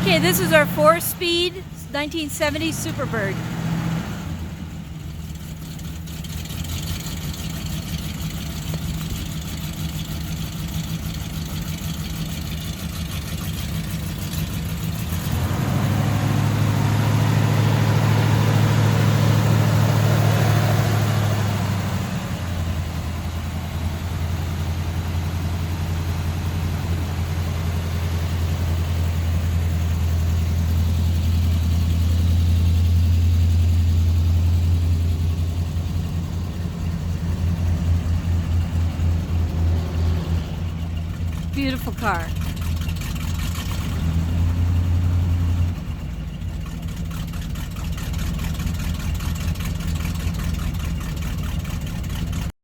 Okay, this is our 4-speed 1970 Superbird. Beautiful car.